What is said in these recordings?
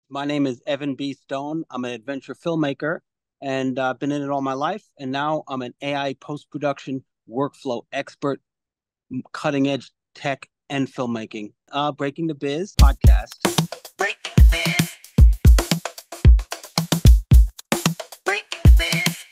My name is Evan B. Stone. I'm an adventure filmmaker and I've been in it all my life. And now I'm an AI post-production workflow expert, cutting edge tech and filmmaking. Breaking the Biz podcast. Breaking the Biz. Breaking the Biz.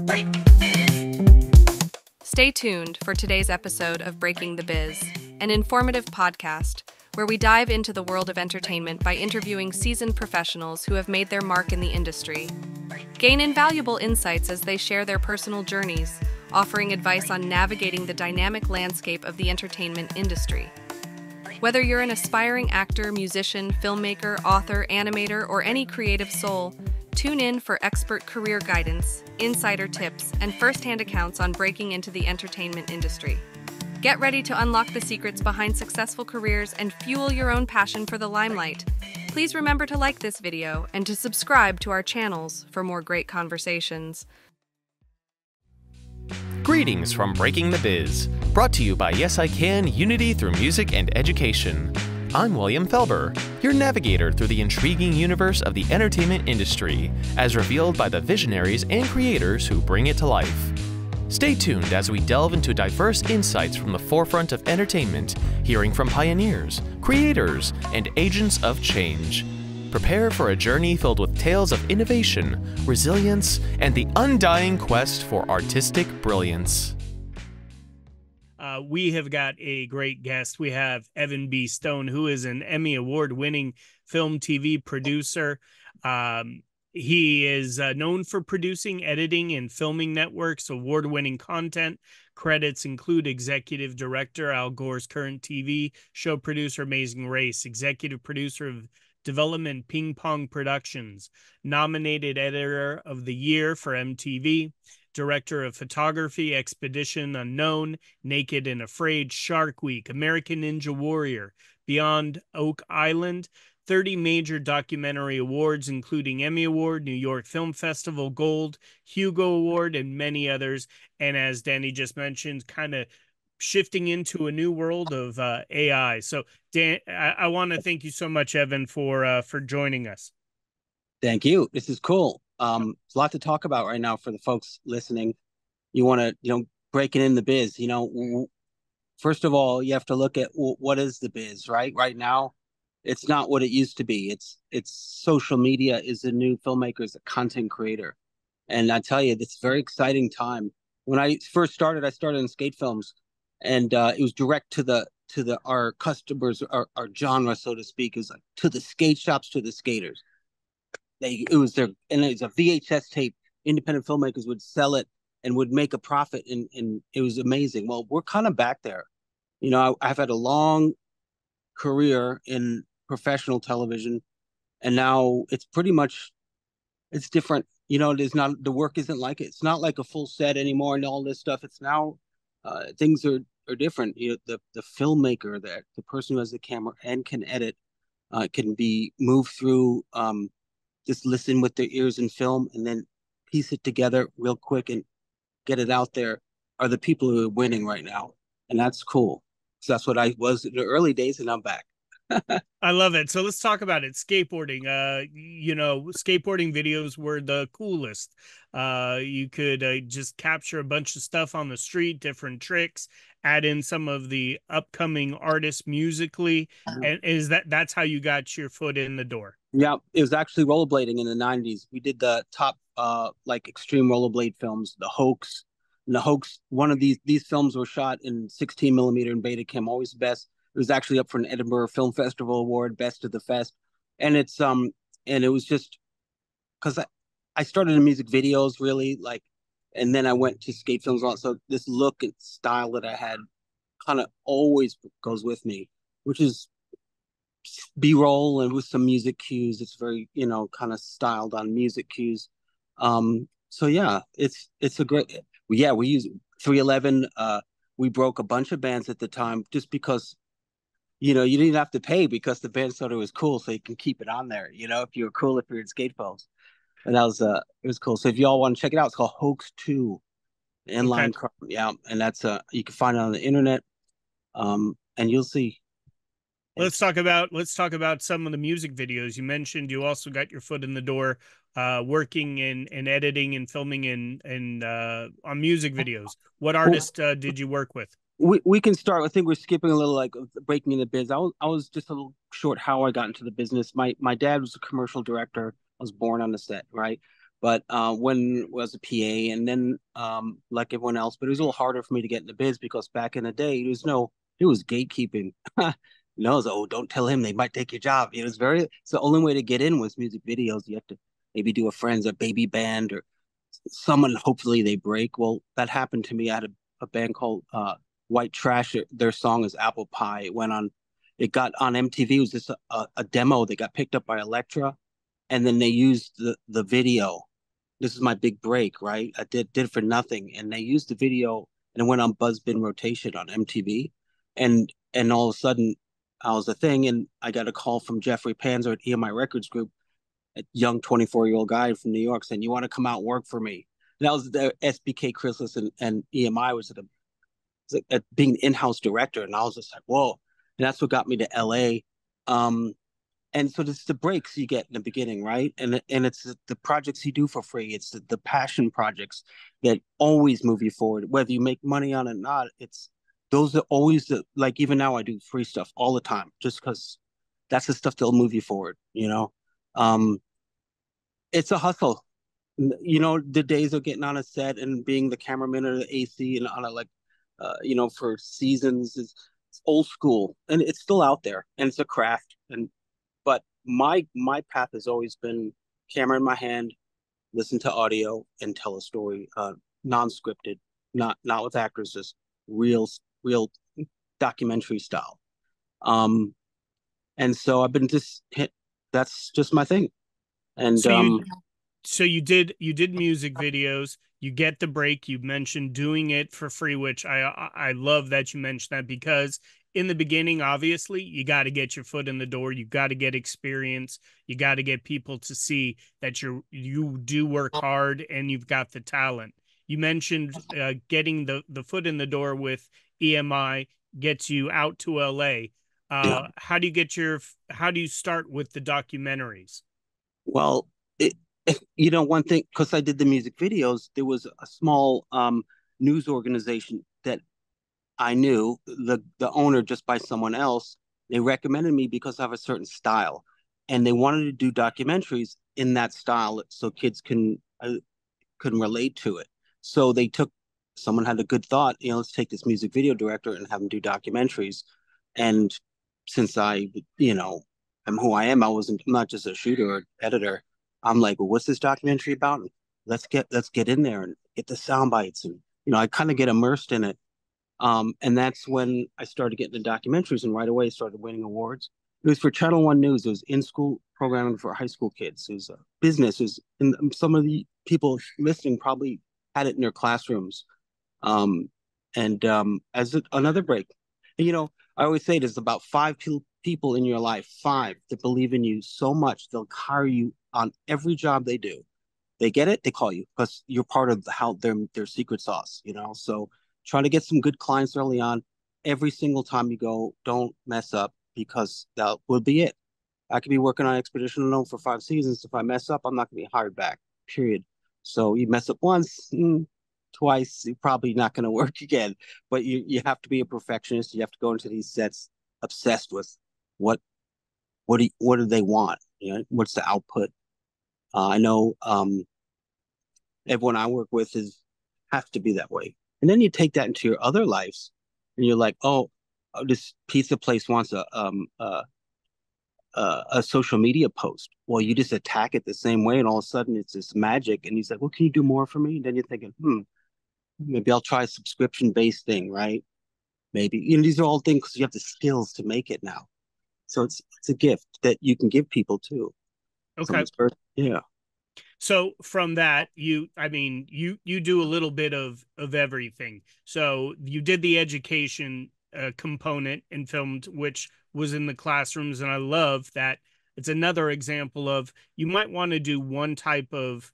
Breaking the Biz. Stay tuned for today's episode of Breaking the Biz, an informative podcast where we dive into the world of entertainment by interviewing seasoned professionals who have made their mark in the industry. Gain invaluable insights as they share their personal journeys, offering advice on navigating the dynamic landscape of the entertainment industry. Whether you're an aspiring actor, musician, filmmaker, author, animator, or any creative soul, tune in for expert career guidance, insider tips, and first-hand accounts on breaking into the entertainment industry. Get ready to unlock the secrets behind successful careers and fuel your own passion for the limelight. Please remember to like this video and to subscribe to our channels for more great conversations. Greetings from Breaking the Biz, brought to you by Yes I Can Unity through Music and Education. I'm William Felber, your navigator through the intriguing universe of the entertainment industry, as revealed by the visionaries and creators who bring it to life. Stay tuned as we delve into diverse insights from the forefront of entertainment, hearing from pioneers, creators, and agents of change. Prepare for a journey filled with tales of innovation, resilience, and the undying quest for artistic brilliance. We have got a great guest. We have Evan B. Stone, who is an Emmy Award-winning film TV producer. He is known for producing, editing, and filming networks, award-winning content. Credits include executive director, Al Gore's current TV show producer, Amazing Race, executive producer of development, Ping Pong Productions, nominated editor of the year for MTV, director of photography, Expedition Unknown, Naked and Afraid, Shark Week, American Ninja Warrior, Beyond Oak Island, 30 major documentary awards, including Emmy Award, New York Film Festival Gold, Hugo Award, and many others. And as Danny just mentioned, kind of shifting into a new world of AI. So, Dan, I want to thank you so much, Evan, for joining us. Thank you. This is cool. There's a lot to talk about right now for the folks listening. You want to, breaking in the biz, first of all, you have to look at what is the biz, right? Right now, it's not what it used to be. It's social media is the new filmmaker, is a content creator. And I tell you, it's a very exciting time. When I first started, I started in skate films, and it was direct to our customers, our genre, so to speak, is like to the skate shops, to the skaters. It was a VHS tape. Independent filmmakers would sell it and would make a profit, and it was amazing. Well, we're kind of back there. I've had a long career in professional television, and now it's different. It's not, the work isn't like it. It's not like a full set anymore and all this stuff. It's now things are different. The filmmaker, the person who has the camera and can edit, can be moved through, just listen with their ears and film and then piece it together real quick and get it out there, are the people who are winning right now. And that's cool. So that's what I was in the early days, and I'm back. I love it. So let's talk about it. Skateboarding. Skateboarding videos were the coolest. You could just capture a bunch of stuff on the street, different tricks, add in some of the upcoming artists musically, and that's how you got your foot in the door? Yeah, it was actually rollerblading in the 90s. We did the top like extreme rollerblade films, the Hoax. And the Hoax, one of these films were shot in 16 millimeter in Betacam, always the best. It was actually up for an Edinburgh Film Festival award, best of the fest. And it was just because I started in music videos really, like, and then I went to skate films. So this look and style that I had kind of always goes with me, which is B-roll and with some music cues. It's very, kind of styled on music cues. So yeah, it's a great, yeah, we use 311. We broke a bunch of bands at the time just because, you didn't have to pay because the band thought it was cool, so you can keep it on there, if you were cool, if you're in skate films. And that was, it was cool. So if y'all want to check it out, it's called Hoax 2 Inline. Okay. Yeah. And that's, you can find it on the internet. And you'll see. Let's talk about some of the music videos. You mentioned you also got your foot in the door working in editing and filming and on music videos. What Well, artist did you work with? we can start. I think we're skipping a little, like breaking in the biz. I was just a little short how I got into the business. My dad was a commercial director. I was born on the set, right? But when I was a PA, and then like everyone else, but it was a little harder for me to get in the biz because back in the day, it was gatekeeping. No, it was, oh, don't tell him, they might take your job. It was very, so the only way to get in was music videos. You have to maybe do a friend's a baby band or someone, hopefully they break. Well, that happened to me. I had a band called White Trash. Their song is Apple Pie. It got on MTV. It was just a demo that got picked up by Elektra, and then they used the video. This is my big break, right? I did it for nothing, and they used the video, and it went on Buzzbin rotation on MTV, and all of a sudden, I was a thing, and I got a call from Jeffrey Panzer at EMI Records Group, a young 24-year-old guy from New York, saying, "You want to come out and work for me?" And that was the SBK Chrysalis and EMI was at being in-house director, and I was just like, whoa. And that's what got me to LA. And so it's the breaks you get in the beginning, right? And it's the projects you do for free. It's the passion projects that always move you forward, whether you make money on it or not. It's those are always like even now I do free stuff all the time, just because that's the stuff that'll move you forward, you know. Um, it's a hustle. The days of getting on a set and being the cameraman or the AC and on a like, for seasons is it's old school and it's still out there and it's a craft. But my path has always been camera in my hand, listen to audio and tell a story, non-scripted, not with actors, just real documentary style. Um, and so I've been just hit. That's just my thing. And So you did music videos. You get the break. You mentioned doing it for free, which I love that you mentioned that, because in the beginning, obviously, you got to get your foot in the door. You got to get experience. You got to get people to see that you do work hard and you've got the talent. You mentioned getting the foot in the door with EMI gets you out to LA. yeah. How do you start with the documentaries? Well, it, one thing, because I did the music videos, there was a small news organization that I knew the owner just by someone else. They recommended me because I have a certain style, and they wanted to do documentaries in that style so kids can relate to it. So they took someone had a good thought, let's take this music video director and have him do documentaries. And since I, am who I am, I'm not just a shooter or editor. I'm like, well, what's this documentary about? And let's get in there and get the sound bites, and I kind of get immersed in it. And that's when I started getting the documentaries, and right away started winning awards. It was for Channel One News. It was in-school programming for high school kids. It was a business. It was, and some of the people listening probably had it in their classrooms. Um, and another break, and, I always say there's about five people in your life, five that believe in you so much they'll hire you on every job they do. They get it, they call you because you're part of how their secret sauce. So try to get some good clients early on. Every single time you go, don't mess up because that will be it. I could be working on Expedition Unknown for 5 seasons. If I mess up, I'm not going to be hired back. Period. So you mess up once, twice, you're probably not going to work again. But you have to be a perfectionist. You have to go into these sets obsessed with what what do they want? What's the output? I know everyone I work with have to be that way. And then you take that into your other lives, and you're like, oh, this pizza place wants a social media post. Well, you just attack it the same way, and all of a sudden it's this magic. And he's like, well, can you do more for me? And then you're thinking, maybe I'll try a subscription based thing, right? Maybe these are all things because you have the skills to make it now. So it's a gift that you can give people too. Okay. Yeah. So from that, you do a little bit of everything. So you did the education component and filmed, which was in the classrooms, and I love that. It's another example of you might want to do one type of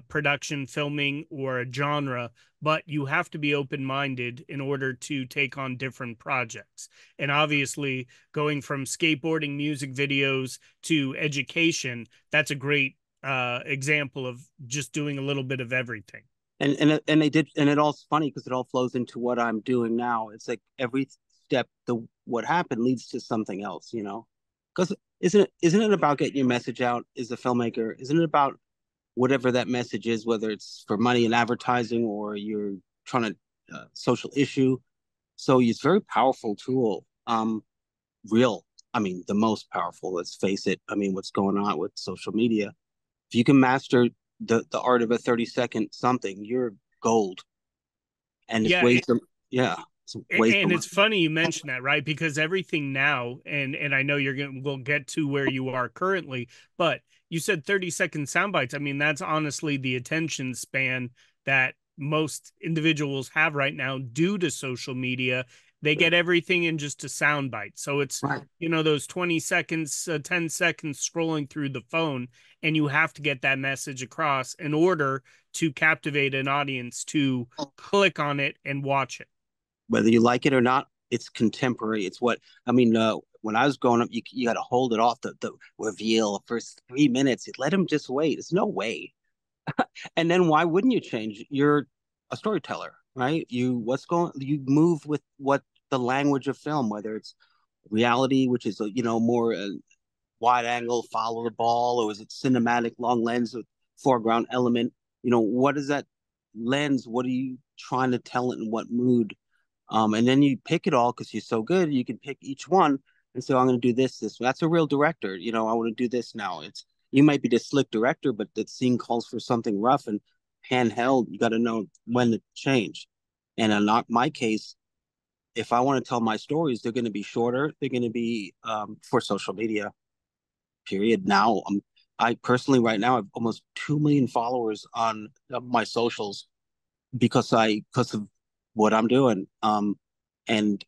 production, filming, or a genre, but you have to be open-minded in order to take on different projects. And obviously, going from skateboarding music videos to education, that's a great example of just doing a little bit of everything. And they did, and it all's funny because it all flows into what I'm doing now. It's like every step, what happened leads to something else, you know? Because isn't it about getting your message out as a filmmaker? Isn't it about whatever that message is, whether it's for money and advertising or you're trying to social issue? So it's a very powerful tool. Real, I mean, the most powerful. Let's face it. I mean, what's going on with social media? If you can master the art of a 30-second something, you're gold. And it's Yeah, ways to, yeah, it's ways and to, it's funny you mention that, right? Because everything now, and I know we'll get to where you are currently, but you said 30-second sound bites. I mean, that's honestly the attention span that most individuals have right now due to social media. They get everything in just a sound bite. So it's, right. those 20 seconds, 10 seconds scrolling through the phone, and you have to get that message across in order to captivate an audience to click on it and watch it. Whether you like it or not, it's contemporary. It's what I mean. When I was growing up, you got to hold it off the reveal the first 3 minutes. Let them just wait. There's no way. And then why wouldn't you change? You're a storyteller, right? You move with what the language of film, whether it's reality, which is more wide angle, follow the ball, or is it cinematic, long lens with foreground element? What is that lens? What are you trying to tell it in what mood? And then you pick it all because you're so good. You can pick each one and say, I'm going to do this, this. That's a real director. I want to do this now. You might be the slick director, but the scene calls for something rough and handheld. You got to know when to change. And in not my case, if I want to tell my stories, they're going to be shorter. They're going to be for social media. Period. Now, I personally right now have almost 2 million followers on my socials because of what I'm doing. And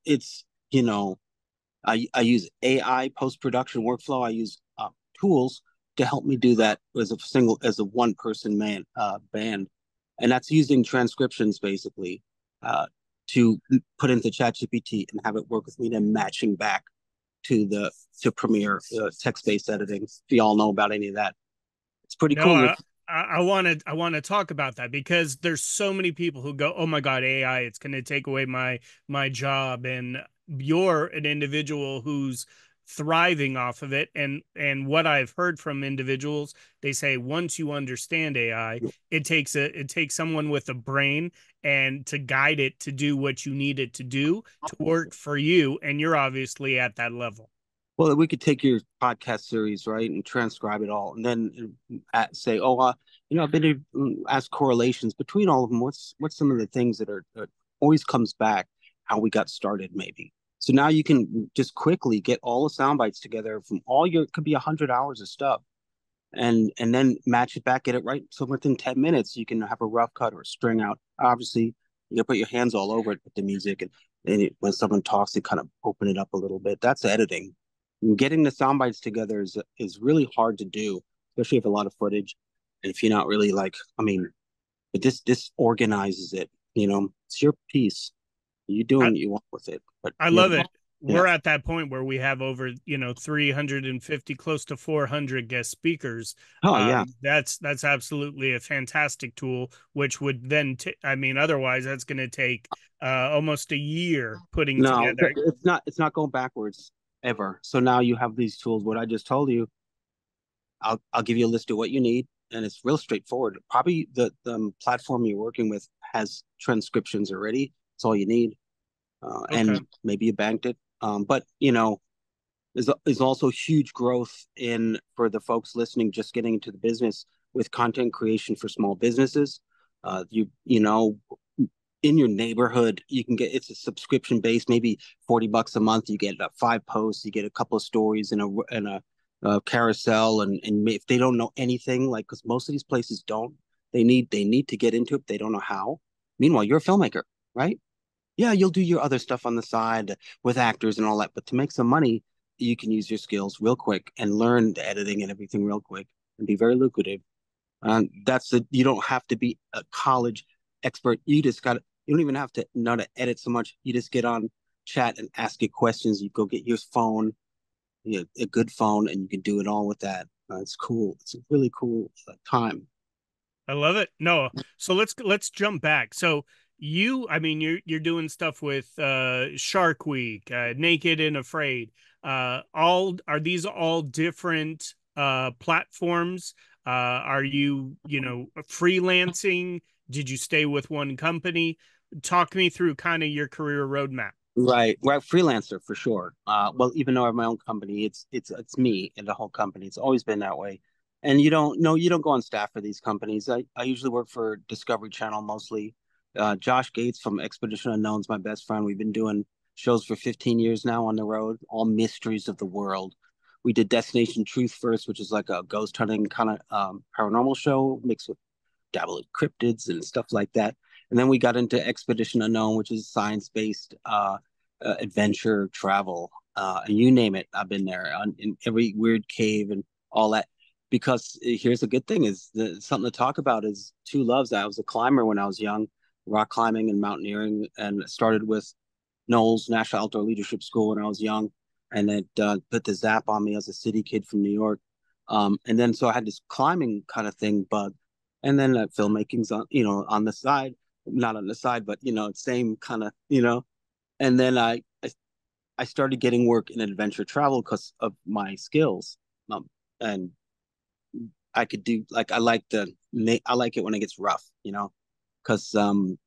it's I use AI post production workflow. I use tools to help me do that as a one person band, and that's using transcriptions basically to put into ChatGPT and have it work with me, then matching back to Premiere text based editing. If you all know about any of that, it's pretty No, cool. I want to talk about that because there's so many people who go, "Oh my God, AI, it's going to take away my job." And you're an individual who's thriving off of it. And what I've heard from individuals, they say once you understand AI, it takes someone with a brain and to guide it to do what you need it to do to work for you. And you're obviously at that level. Well, we could take your podcast series, right, and transcribe it all, and then say, "Oh, I've been to ask correlations between all of them. What's some of the things that always comes back? How we got started, maybe." So now you can just quickly get all the sound bites together from it could be 100 hours of stuff, and then match it back, get it right. So within 10 minutes, you can have a rough cut or a string out. Obviously, you can put your hands all over it with the music, and when someone talks, they kind of open it up a little bit. That's editing. Getting the sound bites together is really hard to do, especially if a lot of footage, and if you're not really like, I mean, but this organizes it. It's your piece. You doing I, what you want with it, but I yeah, love it. yeah. We're at that point where we have over 350, close to 400 guest speakers. Oh yeah. That's absolutely a fantastic tool, which would then I mean, otherwise that's going to take almost a year putting No, together. it's not going backwards ever. So now you have these tools. What I just told you, I'll give you a list of what you need, and it's real straightforward. Probably the platform you're working with has transcriptions already. It's all you need, Okay. and maybe you banked it. But there's also huge growth in for the folks listening, just getting into the business with content creation for small businesses. You know, in your neighborhood, you can it's a subscription based, maybe $40 a month. You get 5 posts, you get a couple of stories in a carousel, and if they don't know anything, like because most of these places don't, they need to get into it. They don't know how. Meanwhile, you're a filmmaker, right? Yeah, you'll do your other stuff on the side with actors and all that, but to make some money, you can use your skills real quick and learn the editing and everything real quick and be very lucrative. You don't have to be a college expert. You don't even have to know to edit so much. You just get on chat and ask it questions. You go get your phone, a good phone, and you can do it all with that. It's cool. It's a really cool time. I love it. No, so let's jump back. So I mean, you're doing stuff with Shark Week, Naked and Afraid. All are these all different platforms? Are you freelancing? Did you stay with one company? Talk me through kind of your career roadmap. Right, right. Freelancer for sure. Well, even though I have my own company, it's me and the whole company. It's always been that way. And you don't go on staff for these companies. I usually work for Discovery Channel mostly. Josh Gates from Expedition Unknown's my best friend. We've been doing shows for 15 years now on the road, all mysteries of the world. We did Destination Truth first, which is like a ghost hunting kind of paranormal show mixed with dabble in cryptids and stuff like that. And then we got into Expedition Unknown, which is science-based adventure travel. And you name it, I've been there in every weird cave and all that. Because here's a good thing something to talk about is two loves. I was a climber when I was young, rock climbing and mountaineering, and started with Knowles National Outdoor Leadership School when I was young, and it put the zap on me as a city kid from New York. And then so I had this climbing kind of thing bug, and then filmmaking's on the side, not on the side, but same kind of And then I started getting work in adventure travel because of my skills, and I could do like I like it when it gets rough, because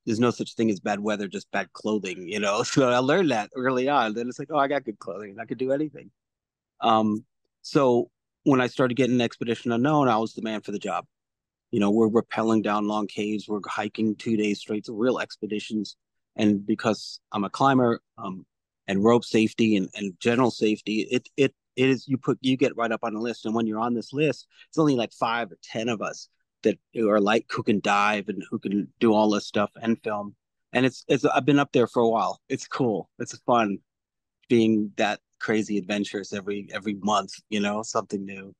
there's no such thing as bad weather, just bad clothing, So I learned that early on. Then it's like, oh, I got good clothing, and I could do anything. Um, so when I started getting Expedition Unknown, I was the man for the job. We're rappelling down long caves, we're hiking 2 days straight to real expeditions. And because I'm a climber, and rope safety and general safety, it is you get right up on the list. And when you're on this list, it's only like 5 or 10 of us that are like who can dive and who can do all this stuff and film. And it's I've been up there for a while. It's cool. It's fun being that crazy adventurous every month, something new.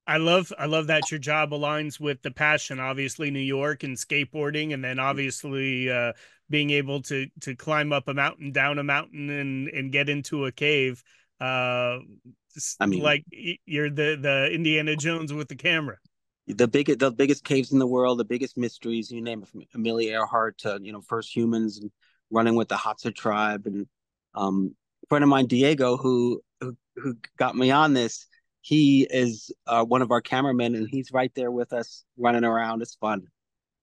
I love that your job aligns with the passion, obviously New York and skateboarding, and then obviously being able to climb up a mountain, down a mountain, and get into a cave. Uh, I mean, like you're the Indiana Jones with the camera. the biggest caves in the world, the biggest mysteries, you name it, from Amelia Earhart to first humans and running with the Hadza tribe. And a friend of mine, Diego, who got me on this, he is one of our cameramen, and he's right there with us running around. It's fun.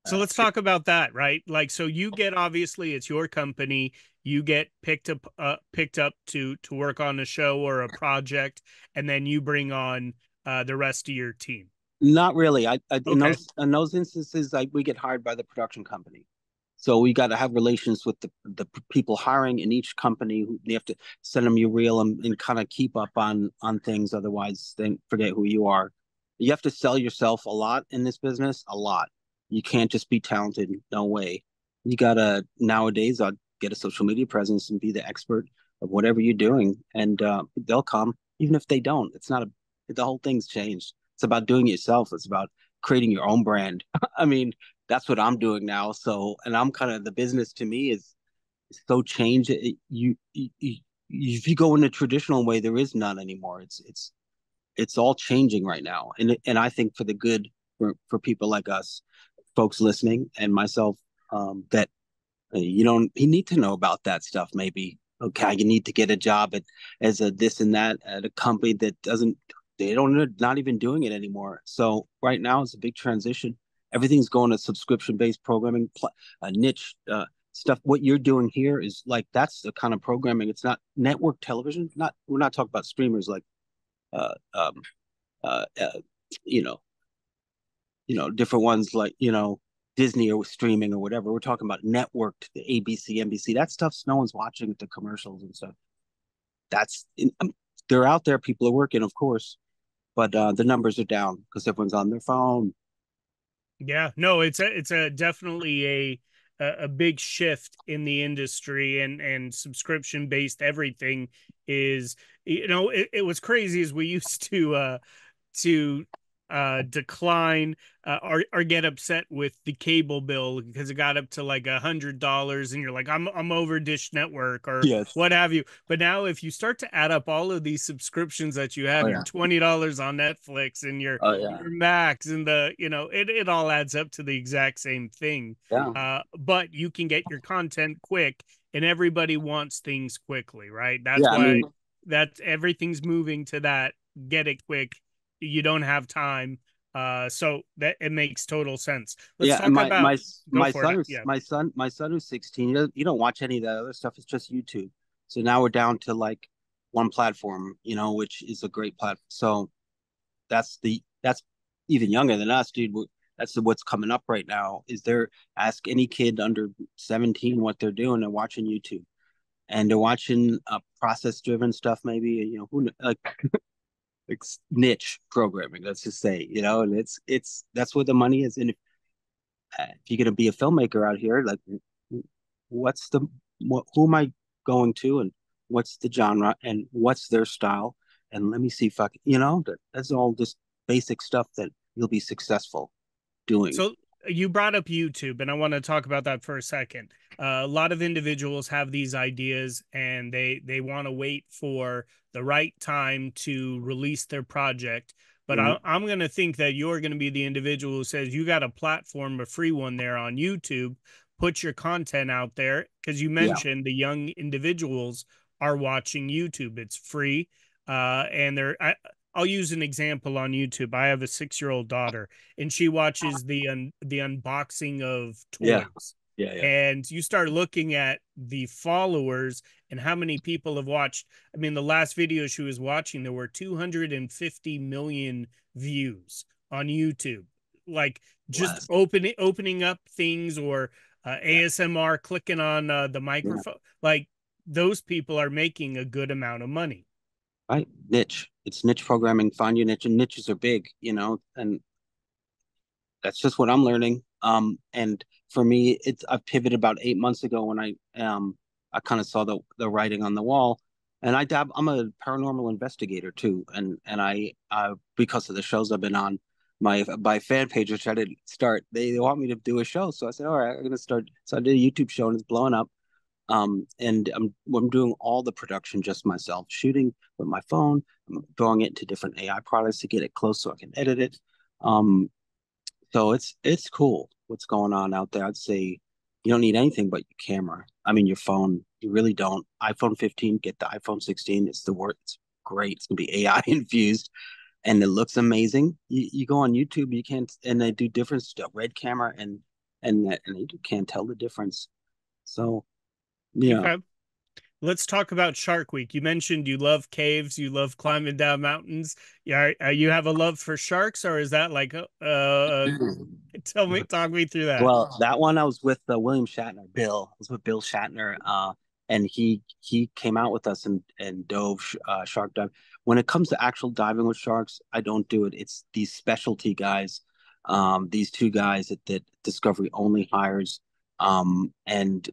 So let's talk about that, right? Like, so you get, obviously it's your company, you get picked up to work on a show or a project, and then you bring on the rest of your team. Not really. In Okay. those instances, we get hired by the production company. So we got to have relations with the people hiring in each company. You have to send them your reel and kind of keep up on things. Otherwise, they forget who you are. You have to sell yourself a lot in this business, a lot. You can't just be talented. No way. You gotta nowadays get a social media presence and be the expert of whatever you're doing, and they'll come even if they don't. It's not a The whole thing's changed. It's about doing it yourself. It's about creating your own brand. I mean, that's what I'm doing now. So, and I'm kind of the business to me is so changed. If you go in the traditional way, there is none anymore. It's all changing right now, and I think for the good for people like us, folks listening, and myself, that you need to know about that stuff. Maybe okay, you need to get a job as a this and that at a company that doesn't they don't not even doing it anymore. So right now it's a big transition. Everything's going to subscription based programming, niche stuff. What you're doing here is like that's the kind of programming. It's not network television. Not We're not talking about streamers like uh, um, uh, uh, you know different ones like Disney or streaming or whatever. We're talking about networked, the ABC, NBC. That stuff's no one's watching the commercials and stuff. That's they're out there. People are working, of course, but the numbers are down because everyone's on their phone. Yeah, no, it's a definitely a big shift in the industry, and subscription based everything is, it was crazy as we used to decline or get upset with the cable bill because it got up to like $100 and you're like, I'm over Dish Network or Yes. what have you. But now if you start to add up all of these subscriptions that you have, Oh your yeah. $20 on Netflix and Oh yeah. your Max and it all adds up to the exact same thing. Yeah. But you can get your content quick, and everybody wants things quickly, right? That's Yeah. I why mean, that everything's moving to that. Get it quick. You don't have time. So that it makes total sense. Let's yeah. And talk about go my for it. son is Yeah. my son who's 16. You don't watch any of that other stuff. It's just YouTube. So now we're down to like one platform, which is a great platform. So that's even younger than us, dude. That's what's coming up right now. Is there ask any kid under 17 what they're doing? They're watching YouTube and they're watching process driven stuff. Maybe who like niche programming. Let's just say and it's that's where the money is. And if you're gonna be a filmmaker out here, like what's the who am I going to and what's the genre and what's their style and let me see if I can, that's all just basic stuff that you'll be successful doing. So you brought up YouTube, and I want to talk about that for a second. A lot of individuals have these ideas, and they want to wait for the right time to release their project. But Mhm. I'm going to think that you're going to be the individual who says you got a platform, a free one there on YouTube. Put your content out there because you Yeah. mentioned the young individuals are watching YouTube. It's free, and I'll use an example on YouTube. I have a 6-year-old daughter and she watches the unboxing of Yeah. toys. Yeah. Yeah. And you start looking at the followers and how many people have watched. I mean, the last video she was watching, there were 250 million views on YouTube. Like just Blast. opening up things or Yeah. ASMR, clicking on the Yeah. microphone. Like those people are making a good amount of money. Right. Niche. It's niche programming. Find your niche, and niches are big, and that's just what I'm learning. And for me, I pivoted about 8 months ago when I kind of saw the writing on the wall, and I'm a paranormal investigator too, and I because of the shows I've been on, my fan page, which I didn't start, they want me to do a show, so I said, all right, I'm gonna start. So I did a YouTube show, and it's blowing up. And I'm doing all the production just myself, shooting with my phone. I'm throwing it into different AI products to get it close so I can edit it. Um, so it's cool what's going on out there. I'd say you don't need anything but your camera. I mean, your phone. You really don't. iPhone 15, get the iPhone 16. It's the word. It's great. It's gonna be AI infused, and it looks amazing. You go on YouTube, you can't, and they do different stuff. Red camera and you can't tell the difference. So yeah. Okay. Let's talk about Shark Week. You mentioned you love caves, you love climbing down mountains. Yeah, you have a love for sharks, or is that like talk me through that. Well, that one I was with William Shatner, Bill. I was with Bill Shatner, and he came out with us and dove shark dive. When it comes to actual diving with sharks, I don't do it. It's these specialty guys, these two guys that Discovery only hires, and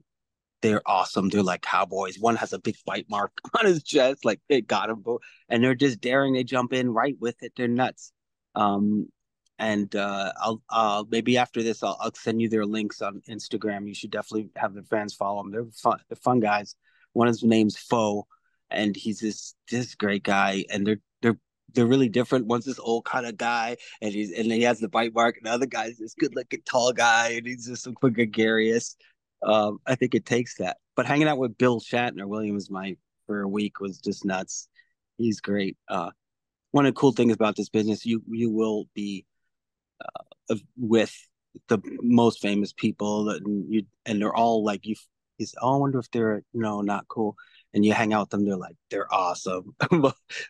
they're awesome. They're like cowboys. One has a big bite mark on his chest, like they got him, and they're just daring. They jump in right with it. They're nuts. Um, and I'll maybe after this I'll send you their links on Instagram. You should definitely have the fans follow them. They're fun. They're fun guys. One of his name's Foe, and he's this great guy. And they're really different. One's this old kind of guy, and he has the bite mark. And the other guy's this good looking tall guy, and he's just so gregarious. I think it takes that. But hanging out with Bill Shatner, Williams, for a week was just nuts. He's great. One of the cool things about this business, you will be with the most famous people, and they're all like you. He's, oh, I wonder if they're not cool, and you hang out with them, they're like they're awesome,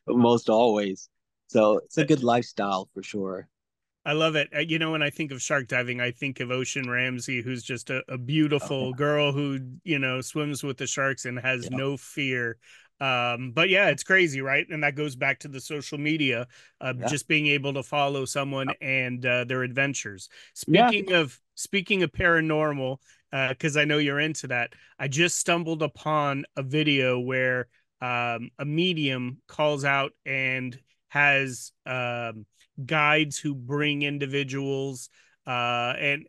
most always. So it's a good lifestyle for sure. I love it. When I think of shark diving, I think of Ocean Ramsey, who's just a beautiful Oh, girl who, swims with the sharks and has yeah, no fear. But yeah, it's crazy, right? And that goes back to the social media, yeah, just being able to follow someone and their adventures. yeah. Speaking of paranormal, because I know you're into that, I just stumbled upon a video where a medium calls out and has guides who bring individuals, and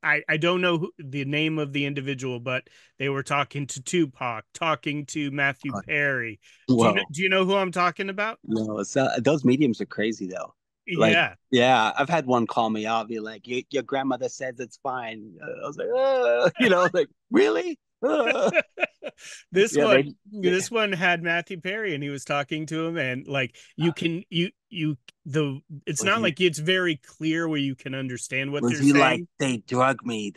I don't know the name of the individual, but they were talking to Tupac, talking to Matthew Perry. Whoa. Do you know who I'm talking about? No, it's those mediums are crazy though. Like, Yeah. yeah, I've had one call me out, be like, your grandmother says it's fine. I was like, like, really? this Yeah, one they, this one had Matthew Perry, and he was talking to him, and like you can you the it's was not he like it's very clear where you can understand what was they're he like saying. they drug me?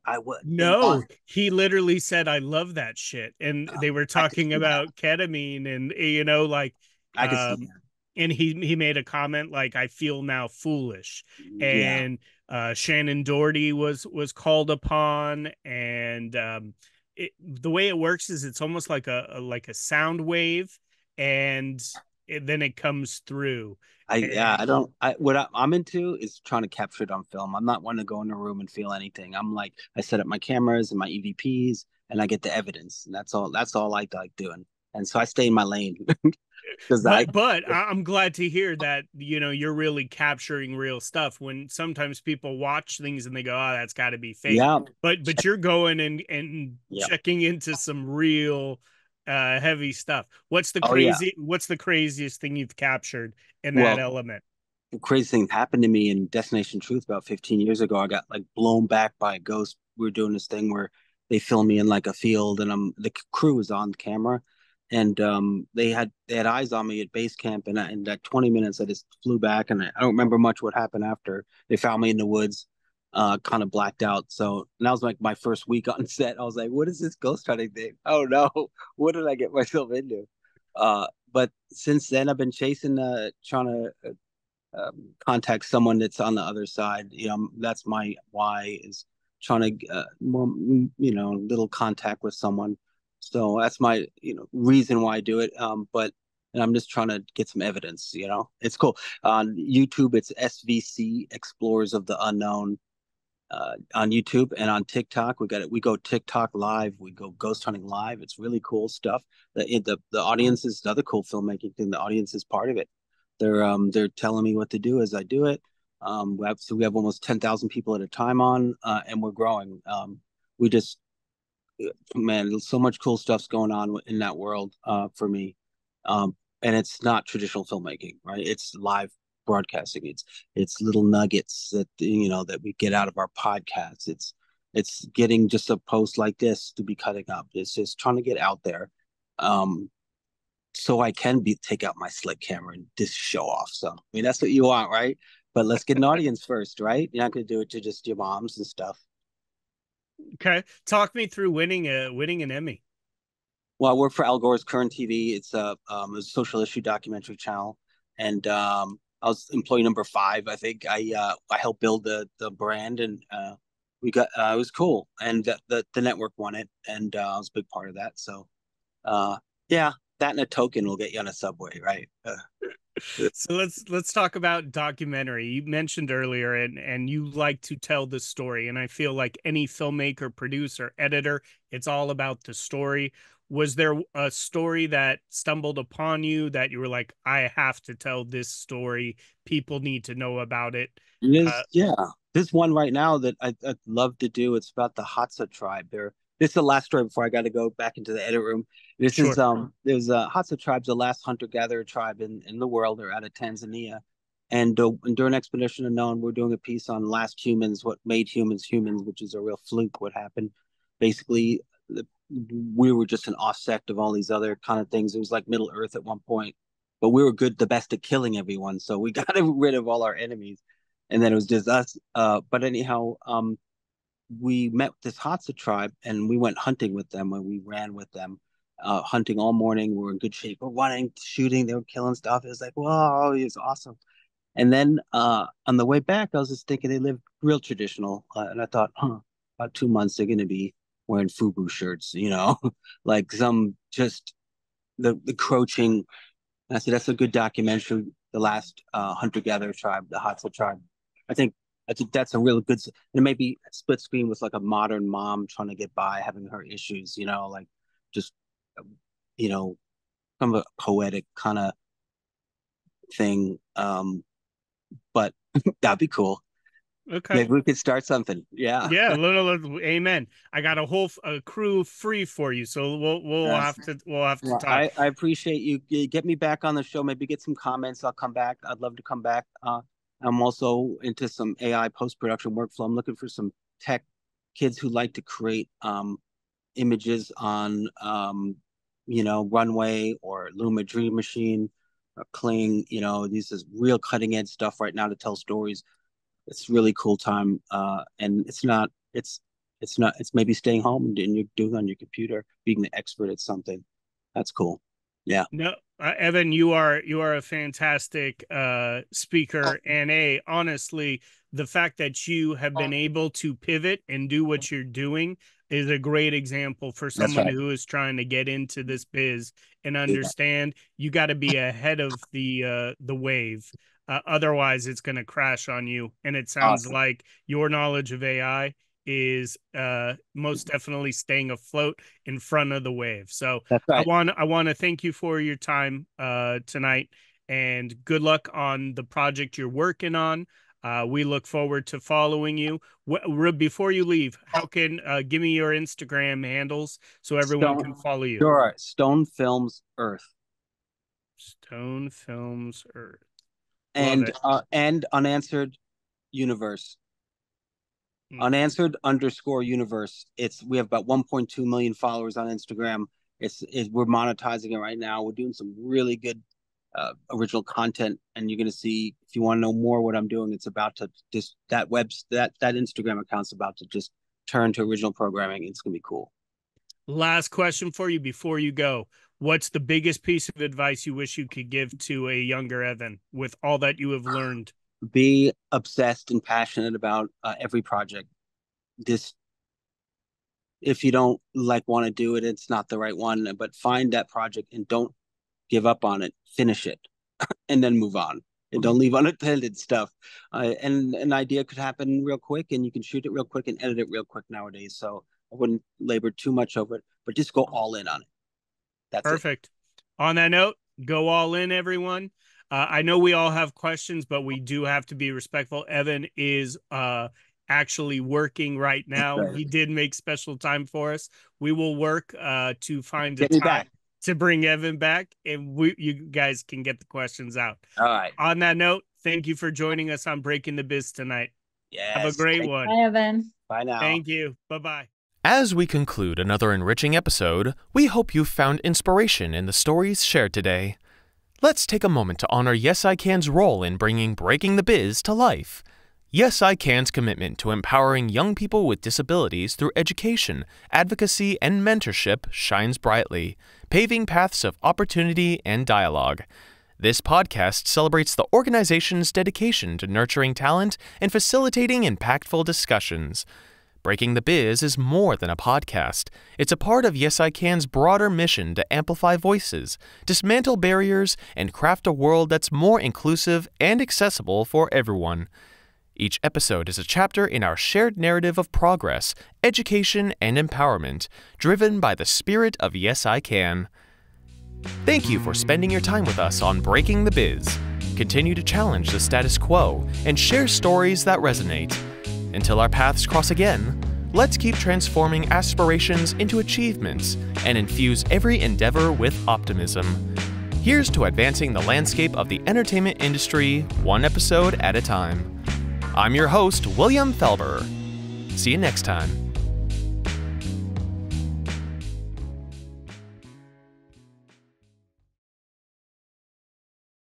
I would they No, want he literally said, I love that shit. And they were I could talking see that. about ketamine, and like I could see um that. and he made a comment like, I feel now foolish. Yeah. And Shannon Doherty was called upon, and the way it works is it's almost like a sound wave, and then it comes through. Yeah, And I don't I what I'm into is trying to capture it on film. I'm not one to go in a room and feel anything. I'm like I set up my cameras and my EVPs and I get the evidence. And that's all I like doing. And so I stay in my lane because I I'm glad to hear that you're really capturing real stuff, when sometimes people watch things and they go, oh, that's got to be fake. yeah, But you're going and yeah. checking into some real heavy stuff. Oh yeah. What's the craziest thing you've captured in that Well, element? the crazy thing happened to me in Destination Truth about 15 years ago. I got like blown back by a ghost. We were doing this thing where they film me in like a field, and the crew was on camera, and they had eyes on me at base camp, and in that 20 minutes, I just flew back, and I don't remember much what happened after. They found me in the woods, kind of blacked out. So and that was like my first week on set. I was like, "What is this ghost hunting thing? Oh no, what did I get myself into?" But since then, I've been chasing, trying to contact someone that's on the other side. That's my why, is trying to more, little contact with someone. So that's my reason why I do it. But and I'm just trying to get some evidence. It's cool. On YouTube, it's SVC Explorers of the Unknown. On YouTube and on TikTok, we got it. We go TikTok live. We go ghost hunting live. It's really cool stuff. The audience is another cool filmmaking thing. The audience is part of it. They're telling me what to do as I do it. We have almost 10,000 people at a time on, and we're growing. We just Man, there's so much cool stuff's going on in that world, for me. And it's not traditional filmmaking, right? It's live broadcasting. It's little nuggets that we get out of our podcasts. It's getting just a post like this to be cutting up. It's just trying to get out there. Um, so I can take out my slick camera and just show off. So I mean that's what you want, right? But let's get an audience first, right? You're not going to do it to just your moms and stuff. Okay, talk me through winning an Emmy. Well, I work for Al Gore's Current TV. It's a social issue documentary channel, and I was employee number 5. I think I helped build the brand, and we got it was cool, and the network won it, and I was a big part of that. So uh, yeah, that and a token will get you on a subway, right? So let's talk about documentary. You mentioned earlier, and you like to tell the story, and I feel like any filmmaker, producer, editor, it's all about the story. Was there a story that stumbled upon you that you were like, I have to tell this story, people need to know about it? Uh, Yeah. There's one right now that I'd love to do. It's about the Hadza tribe. This is the last story before I got to go back into the edit room. This is sure. there's Hadza tribe's the last hunter-gatherer tribe in the world. They're out of Tanzania, and during Expedition Unknown, we're doing a piece on last humans, what made humans humans, which is a real fluke. What happened? Basically, we were just an offsect of all these other kind of things. It was like Middle Earth at one point, but we were the best at killing everyone. So we got rid of all our enemies, and then it was just us. But anyhow, we met this Hadza tribe, and we went hunting with them, and we ran with them, hunting all morning. We were in good shape. We're running, shooting. They were killing stuff. It was like, whoa, it was awesome. And then on the way back, I was just thinking they live real traditional, and I thought, about 2 months they're going to be wearing FUBU shirts, like some just the crouching. And I said that's a good documentary. The last hunter-gatherer tribe, the Hadza tribe. I think I think that's a really good. And maybe split screen with like a modern mom trying to get by, having her issues, like just you know, kind of a poetic kind of thing. But that'd be cool. Okay. Maybe we could start something. Yeah. Yeah, amen. I got a whole crew free for you, so we'll Uh, have to well, talk. I appreciate you. Get me back on the show. Maybe get some comments. I'll come back. I'd love to come back. I'm also into some AI post-production workflow. I'm looking for some tech kids who like to create images on Runway or Luma Dream Machine or Kling. This is real cutting edge stuff right now to tell stories. It's really cool time. And it's maybe staying home and you're doing on your computer, being the expert at something. That's cool. Yeah. No, Evan, you are a fantastic speaker, and honestly, the fact that you have been able to pivot and do what you're doing is a great example for That's someone right. who is trying to get into this biz and Yeah. understand you got to be ahead of the wave. Otherwise, it's going to crash on you. And it sounds Awesome. like your knowledge of AI is most definitely staying afloat in front of the wave. So That's right. I want to thank you for your time tonight, and good luck on the project you're working on. We look forward to following you. Before you leave, how can give me your Instagram handles so everyone can Stone, follow you? sure. Stone Films Earth. Stone Films Earth. Love And it. and Unanswered Universe. Unanswered_universe. We have about 1.2 million followers on Instagram. We're monetizing it right now. We're doing some really good original content, and you're going to see, if you want to know more what I'm doing, it's about to just that Instagram account's about to just turn to original programming. It's going to be cool. Last question for you before you go. What's the biggest piece of advice you wish you could give to a younger Evan with all that you have learned? Be obsessed and passionate about every project. If you don't want to do it, it's not the right one, but find that project and don't give up on it. Finish it and then move on. And don't leave unattended stuff. And an idea could happen real quick, and you can shoot it real quick and edit it real quick nowadays. So I wouldn't labor too much over it, but just go all in on it. That's Perfect. On that note, go all in, everyone. I know we all have questions, but we do have to be respectful. Evan is actually working right now. Right. He did make special time for us. We will work to find a Get me time back. to bring Evan back, and you guys can get the questions out. All right. On that note, thank you for joining us on Breaking the Biz tonight. Yes. Have a great one. Bye, Evan. Bye now. Thank you. Bye-bye. As we conclude another enriching episode, we hope you've found inspiration in the stories shared today. Let's take a moment to honor Yes I Can's role in bringing Breaking the Biz to life. Yes I Can's commitment to empowering young people with disabilities through education, advocacy, and mentorship shines brightly, paving paths of opportunity and dialogue. This podcast celebrates the organization's dedication to nurturing talent and facilitating impactful discussions. Breaking the Biz is more than a podcast. It's a part of Yes I Can's broader mission to amplify voices, dismantle barriers, and craft a world that's more inclusive and accessible for everyone. Each episode is a chapter in our shared narrative of progress, education, and empowerment, driven by the spirit of Yes I Can. Thank you for spending your time with us on Breaking the Biz. Continue to challenge the status quo and share stories that resonate. Until our paths cross again, let's keep transforming aspirations into achievements and infuse every endeavor with optimism. Here's to advancing the landscape of the entertainment industry, one episode at a time. I'm your host, William Felber. See you next time.